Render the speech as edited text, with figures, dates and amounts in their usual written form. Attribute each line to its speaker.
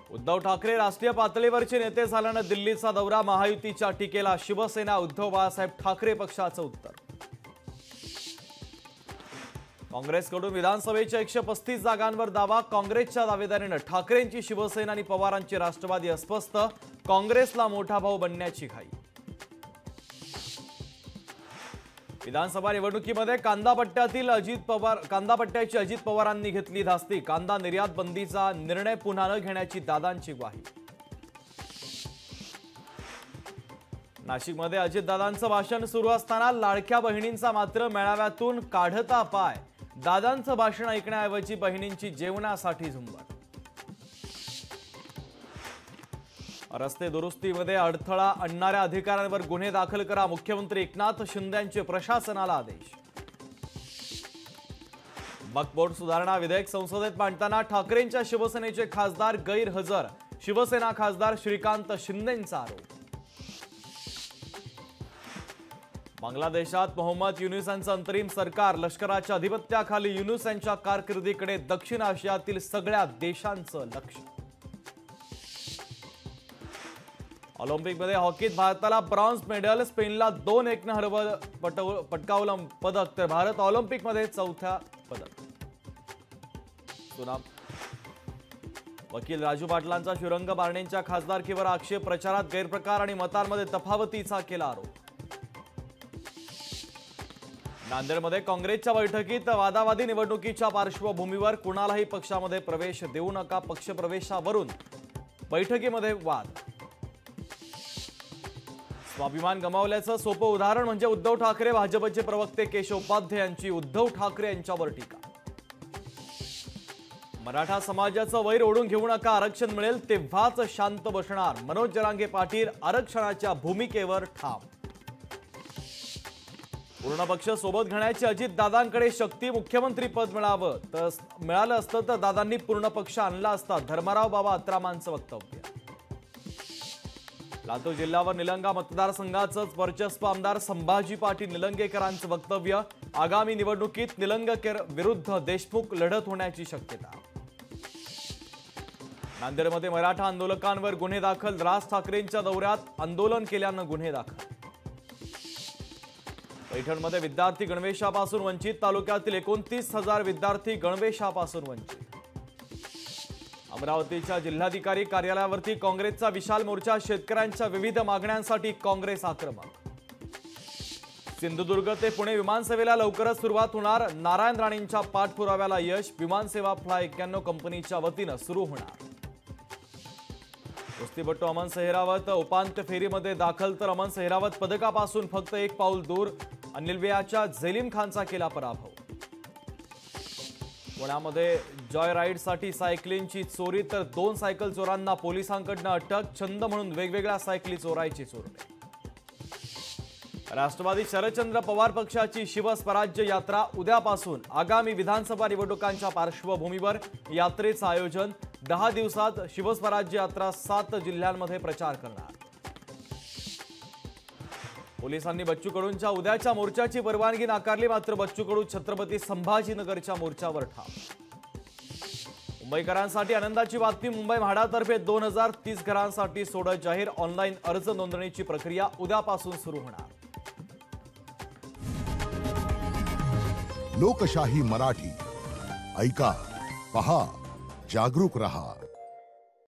Speaker 1: उद्धव ठाकरे राष्ट्रीय पातळीवरचे नेते झाल्यानं दिल्लीचा दौरा, महायुतीच्या टीकेला शिवसेना उद्धव बाळासाहेब ठाकरे पक्षाचं उत्तर। काँग्रेसकडून विधानसभेच्या 135 जागांवर दावा, काँग्रेसच्या दावेदारीनं ठाकरेंची शिवसेना आणि पवारांची राष्ट्रवादी अस्वस्थ, काँग्रेसला मोठा भाऊ बनण्याची घाई। विधानसभा निवडणुकीमध्ये कांदापट्ट्याची अजित पवारांनी घेतली धास्ती, कांदा निर्यात बंदीचा निर्णय पुन्हा न घेण्याची दादांची ग्वाही। नाशिकमध्ये अजितदादांचं भाषण सुरू असताना लाडक्या बहिणींचा मात्र मेळाव्यातून काढता पाय, दादांचं भाषण ऐकण्याऐवजी बहिणींची जेवणासाठी झुंबड। रस्ते दुरुस्तीमध्ये अडथळा आणणाऱ्या अधिकाऱ्यांवर गुन्हे दाखल करा, मुख्यमंत्री एकनाथ शिंदेंचे प्रशासनाला आदेश। वक्फ सुधारणा विधेयक संसदेत मांडताना ठाकरेंच्या शिवसेनेचे खासदार गैरहजर, शिवसेना खासदार श्रीकांत शिंदेंचा आरोप। बांगलादेशात मोहम्मद युनूस यांचं अंतरिम सरकार, लष्कराच्या अधिपत्याखाली युनूस यांच्या कारकिर्दीकडे दक्षिण आशियातील सगळ्या देशांचं लक्ष। ऑलिम्पिकमध्ये हॉकीत भारताला ब्रॉन्झ मेडल, स्पेनला 2-1 पटकावलं पदक, तर भारत ऑलिम्पिकमध्ये चौथ्या पदक। वकील राजू पाटलांचा शुरंग बारणेंच्या खासदारकीवर आक्षेप, प्रचारात गैरप्रकार आणि मतांमध्ये तफावतीचा केला आरोप। नांदेडमध्ये काँग्रेसच्या बैठकीत वादावादी, निवडणुकीच्या पार्श्वभूमीवर कुणालाही पक्षामध्ये प्रवेश देऊ नका, पक्षप्रवेशावरून बैठकीमध्ये वाद। स्वाभिमान गमावल्याचं सोपं उदाहरण म्हणजे उद्धव ठाकरे, भाजपचे प्रवक्ते केशव उपाध्ये यांची उद्धव ठाकरे यांच्यावर टीका। मराठा समाजाचं वैर ओढून घेऊ नका, आरक्षण मिळेल तेव्हाच शांत बसणार, मनोज जरांगे पाटील आरक्षणाच्या भूमिकेवर ठाम। पूर्ण पक्ष सोबत घेण्याची अजितदादांकडे शक्ती, मुख्यमंत्री पद मिळालं असतं तर दादांनी पूर्ण पक्ष आणला असता, धर्मराव बाबा अत्रामांचं वक्तव्य। लातूर जिल्ह्यावर निलंगा मतदारसंघाचंच वर्चस्व, आमदार संभाजी पाटील निलंगेकरांचं वक्तव्य, आगामी निवडणुकीत निलंगेकर विरुद्ध देशमुख लढत होण्याची शक्यता। नांदेडमध्ये मराठा आंदोलकांवर गुन्हे दाखल, राज ठाकरेंच्या दौऱ्यात आंदोलन केल्यानं गुन्हे दाखल। पैठणमध्ये विद्यार्थी गणवेशापासून वंचित, तालुक्यातील 29,000 विद्यार्थी गणवेशापासून वंचित। अमरावतीच्या जिल्हाधिकारी कार्यालयावरती काँग्रेसचा विशाल मोर्चा, शेतकऱ्यांच्या विविध मागण्यांसाठी काँग्रेस आक्रमक। सिंधुदुर्ग ते पुणे विमानसेवेला लवकरच सुरुवात होणार, नारायण राणेंच्या पाठपुराव्याला यश, विमानसेवा फ्लाय 91 कंपनीच्या वतीनं सुरू होणार। कुस्तीपटू अमन सेहरावत उपांत्य फेरीमध्ये दाखल, तर अमन सेहरावत पदकापासून फक्त 1 पाऊल दूर, अनिलवेयाच्या झेलीम खानचा केला पराभव। पुण्यामध्ये जॉय राईडसाठी सायकलींची चोरी, तर 2 सायकल चोरांना पोलिसांकडून अटक, छंद म्हणून वेगवेगळ्या सायकली चोरायची चोरटे। राष्ट्रवादी शरदचंद्र पवार पक्षाची शिवस्वराज्य यात्रा उद्यापासून, आगामी विधानसभा निवडणुकांच्या पार्श्वभूमीवर यात्रेचं आयोजन, 10 दिवसात शिवस्वराज्य यात्रा 7 जिल्ह्यांमध्ये प्रचार करणार। पोलिसांनी बच्चू कडूंच्या उद्याच्या मोर्चाची परवानगी नाकारली, मात्र बच्चू कडू छत्रपती संभाजीनगरच्या मोर्चावर ठाम। मुंबईकरांसाठी आनंदाची बातमी, मुंबई म्हाडातर्फे 2030 घरांसाठी सोडत जाहीर, ऑनलाईन अर्ज नोंदणीची प्रक्रिया उद्यापासून सुरू होणार।
Speaker 2: लोकशाही मराठी, ऐका, पहा, जागरूक रहा।